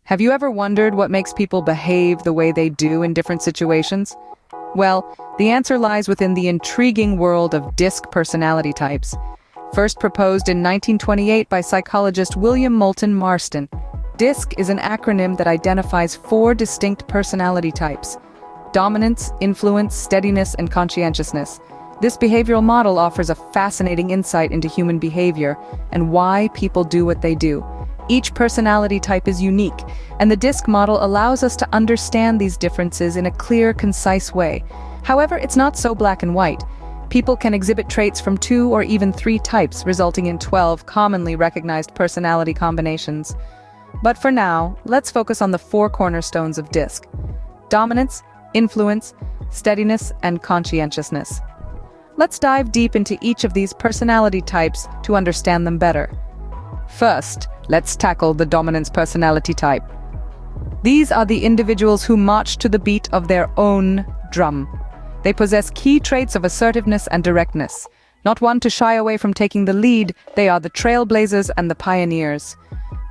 Have you ever wondered what makes people behave the way they do in different situations? Well, the answer lies within the intriguing world of DISC personality types. First proposed in 1928 by psychologist William Moulton Marston, DISC is an acronym that identifies 4 distinct personality types: dominance, influence, steadiness, and conscientiousness. This behavioral model offers a fascinating insight into human behavior and why people do what they do. Each personality type is unique, and the DISC model allows us to understand these differences in a clear, concise way. However, it's not so black and white. People can exhibit traits from 2 or even 3 types, resulting in 12 commonly recognized personality combinations. But for now, let's focus on the 4 cornerstones of DISC: dominance, influence, steadiness, and conscientiousness. Let's dive deep into each of these personality types to understand them better. First, let's tackle the dominance personality type. These are the individuals who march to the beat of their own drum. They possess key traits of assertiveness and directness. Not one to shy away from taking the lead, they are the trailblazers and the pioneers.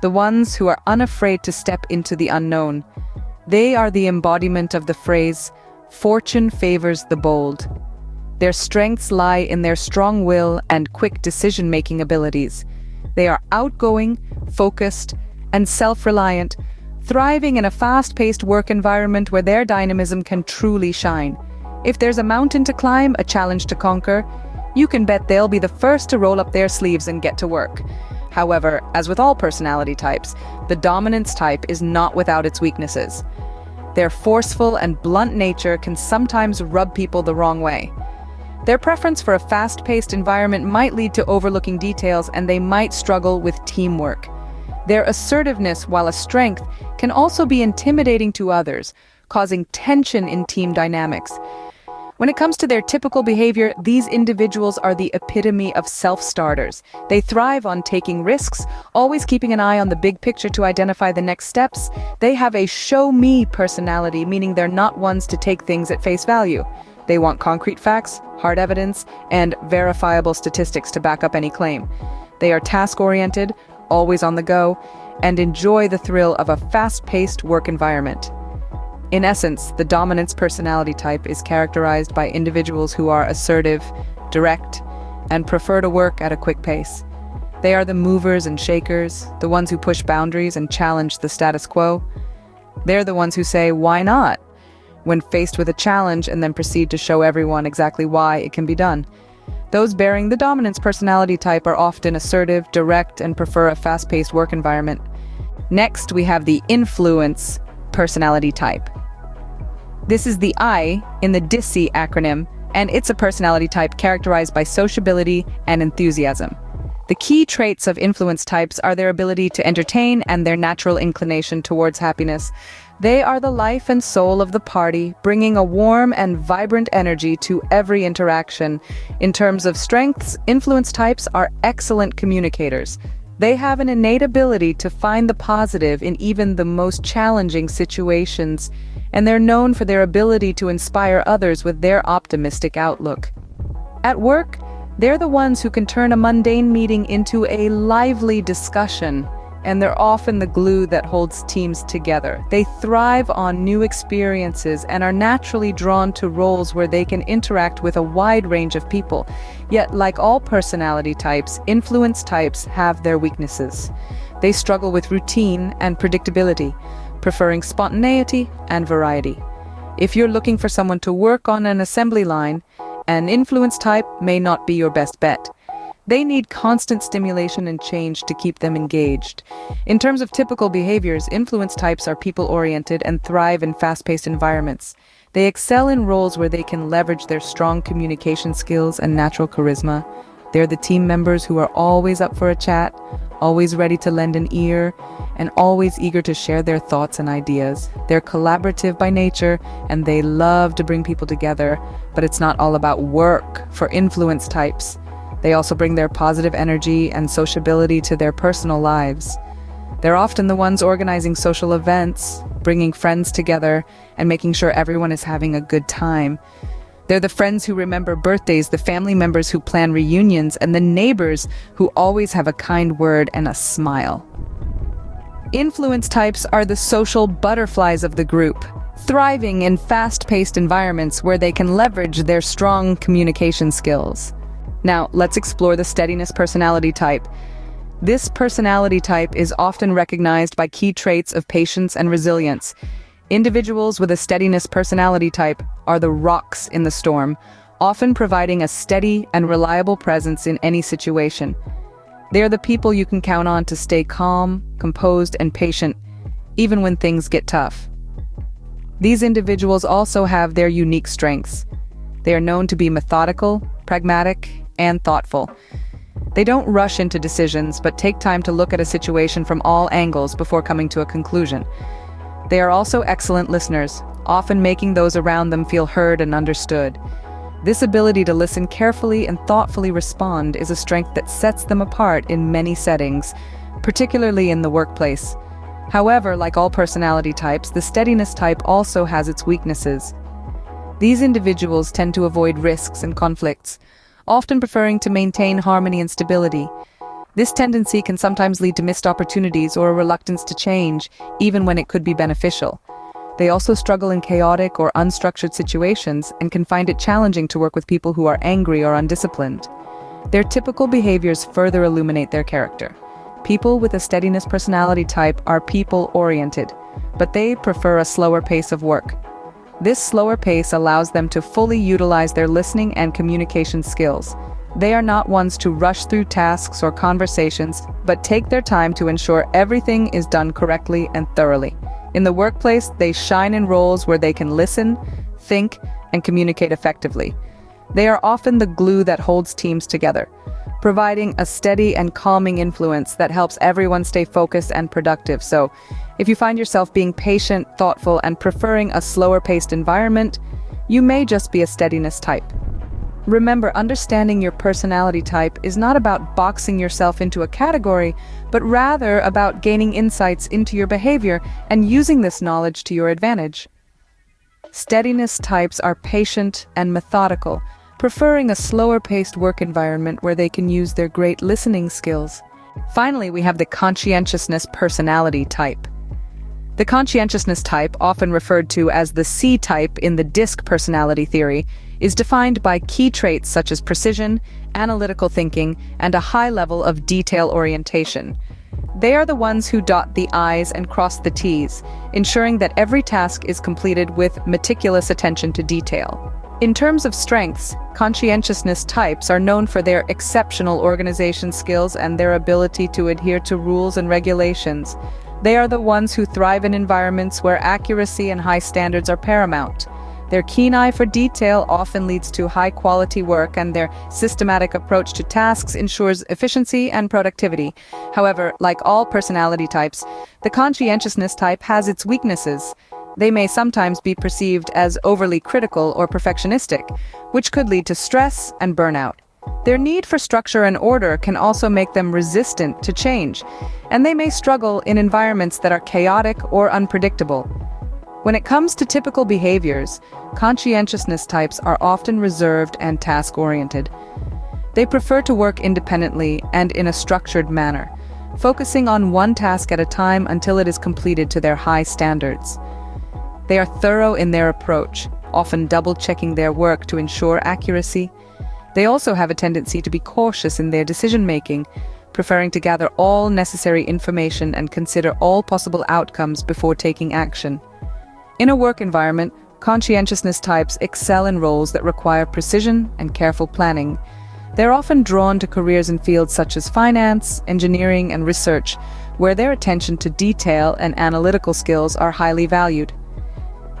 The ones who are unafraid to step into the unknown. They are the embodiment of the phrase, "Fortune favors the bold." Their strengths lie in their strong will and quick decision-making abilities. They are outgoing, focused, and self-reliant, thriving in a fast-paced work environment where their dynamism can truly shine. If there's a mountain to climb, a challenge to conquer, you can bet they'll be the first to roll up their sleeves and get to work. However, as with all personality types, the dominance type is not without its weaknesses. Their forceful and blunt nature can sometimes rub people the wrong way. Their preference for a fast-paced environment might lead to overlooking details, and they might struggle with teamwork. Their assertiveness, while a strength, can also be intimidating to others, causing tension in team dynamics. When it comes to their typical behavior, these individuals are the epitome of self-starters. They thrive on taking risks, always keeping an eye on the big picture to identify the next steps. They have a show-me personality, meaning they're not ones to take things at face value. They want concrete facts, hard evidence, and verifiable statistics to back up any claim. They are task-oriented, always on the go, and enjoy the thrill of a fast-paced work environment. In essence, the dominance personality type is characterized by individuals who are assertive, direct, and prefer to work at a quick pace. They are the movers and shakers, the ones who push boundaries and challenge the status quo. They're the ones who say, "Why not?" when faced with a challenge, and then proceed to show everyone exactly why it can be done. Those bearing the dominance personality type are often assertive, direct, and prefer a fast-paced work environment. Next, we have the influence personality type. This is the I in the DISC acronym, and it's a personality type characterized by sociability and enthusiasm. The key traits of influence types are their ability to entertain and their natural inclination towards happiness. They are the life and soul of the party, bringing a warm and vibrant energy to every interaction. In terms of strengths, influence types are excellent communicators. They have an innate ability to find the positive in even the most challenging situations, and they're known for their ability to inspire others with their optimistic outlook. At work, they're the ones who can turn a mundane meeting into a lively discussion, and they're often the glue that holds teams together. They thrive on new experiences and are naturally drawn to roles where they can interact with a wide range of people. Yet, like all personality types, influence types have their weaknesses. They struggle with routine and predictability, preferring spontaneity and variety. If you're looking for someone to work on an assembly line, an influence type may not be your best bet. They need constant stimulation and change to keep them engaged. In terms of typical behaviors, influence types are people-oriented and thrive in fast-paced environments. They excel in roles where they can leverage their strong communication skills and natural charisma. They're the team members who are always up for a chat, always ready to lend an ear, and always eager to share their thoughts and ideas. They're collaborative by nature, and they love to bring people together, but it's not all about work for influence types. They also bring their positive energy and sociability to their personal lives. They're often the ones organizing social events, bringing friends together, and making sure everyone is having a good time. They're the friends who remember birthdays, the family members who plan reunions, and the neighbors who always have a kind word and a smile. Influence types are the social butterflies of the group, thriving in fast-paced environments where they can leverage their strong communication skills. Now, let's explore the steadiness personality type. This personality type is often recognized by key traits of patience and resilience. Individuals with a steadiness personality type are the rocks in the storm, often providing a steady and reliable presence in any situation. They are the people you can count on to stay calm, composed, and patient, even when things get tough. These individuals also have their unique strengths. They are known to be methodical, pragmatic, and thoughtful. They don't rush into decisions, but take time to look at a situation from all angles before coming to a conclusion. They are also excellent listeners, often making those around them feel heard and understood. This ability to listen carefully and thoughtfully respond is a strength that sets them apart in many settings, particularly in the workplace. However, like all personality types, the steadiness type also has its weaknesses. These individuals tend to avoid risks and conflicts, often preferring to maintain harmony and stability. This tendency can sometimes lead to missed opportunities or a reluctance to change, even when it could be beneficial. They also struggle in chaotic or unstructured situations and can find it challenging to work with people who are angry or undisciplined. Their typical behaviors further illuminate their character. People with a steadiness personality type are people-oriented, but they prefer a slower pace of work. This slower pace allows them to fully utilize their listening and communication skills. They are not ones to rush through tasks or conversations, but take their time to ensure everything is done correctly and thoroughly. In the workplace, they shine in roles where they can listen, think, and communicate effectively. They are often the glue that holds teams together, providing a steady and calming influence that helps everyone stay focused and productive. So, if you find yourself being patient, thoughtful, and preferring a slower-paced environment, you may just be a steadiness type. Remember, understanding your personality type is not about boxing yourself into a category, but rather about gaining insights into your behavior and using this knowledge to your advantage. Steadiness types are patient and methodical, preferring a slower-paced work environment where they can use their great listening skills. Finally, we have the conscientiousness personality type. The conscientiousness type, often referred to as the C type in the DISC personality theory, is defined by key traits such as precision, analytical thinking, and a high level of detail orientation. They are the ones who dot the I's and cross the T's, ensuring that every task is completed with meticulous attention to detail. In terms of strengths, conscientiousness types are known for their exceptional organization skills and their ability to adhere to rules and regulations. They are the ones who thrive in environments where accuracy and high standards are paramount. Their keen eye for detail often leads to high-quality work, and their systematic approach to tasks ensures efficiency and productivity. However, like all personality types, the conscientiousness type has its weaknesses. They may sometimes be perceived as overly critical or perfectionistic, which could lead to stress and burnout. Their need for structure and order can also make them resistant to change, and they may struggle in environments that are chaotic or unpredictable. When it comes to typical behaviors, conscientiousness types are often reserved and task-oriented. They prefer to work independently and in a structured manner, focusing on one task at a time until it is completed to their high standards. They are thorough in their approach, often double-checking their work to ensure accuracy. They also have a tendency to be cautious in their decision-making, preferring to gather all necessary information and consider all possible outcomes before taking action. In a work environment, conscientiousness types excel in roles that require precision and careful planning. They're often drawn to careers in fields such as finance, engineering, and research, where their attention to detail and analytical skills are highly valued.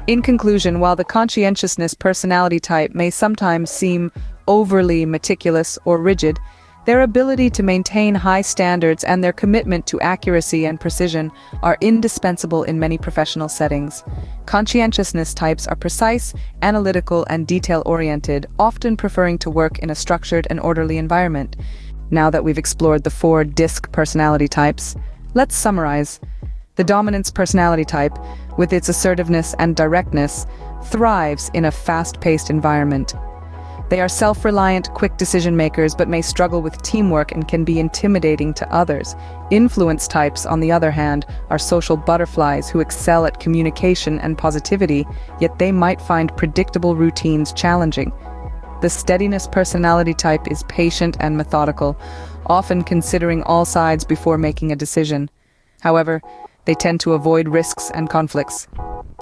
In conclusion, while the conscientiousness personality type may sometimes seem overly meticulous or rigid, their ability to maintain high standards and their commitment to accuracy and precision are indispensable in many professional settings. Conscientiousness types are precise, analytical, and detail-oriented, often preferring to work in a structured and orderly environment. Now that we've explored the 4 DISC personality types, let's summarize. The dominance personality type, with its assertiveness and directness, thrives in a fast-paced environment. They are self-reliant, quick decision makers, but may struggle with teamwork and can be intimidating to others. Influence types, on the other hand, are social butterflies who excel at communication and positivity, yet they might find predictable routines challenging. The steadiness personality type is patient and methodical, often considering all sides before making a decision. However, they tend to avoid risks and conflicts.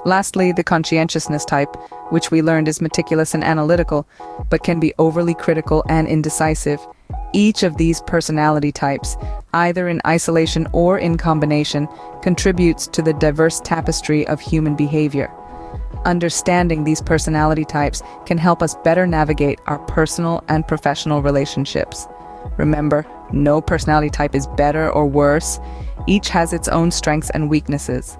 Lastly, the conscientiousness type, which we learned is meticulous and analytical, but can be overly critical and indecisive. Each of these personality types, either in isolation or in combination, contributes to the diverse tapestry of human behavior. Understanding these personality types can help us better navigate our personal and professional relationships. Remember, no personality type is better or worse. Each has its own strengths and weaknesses.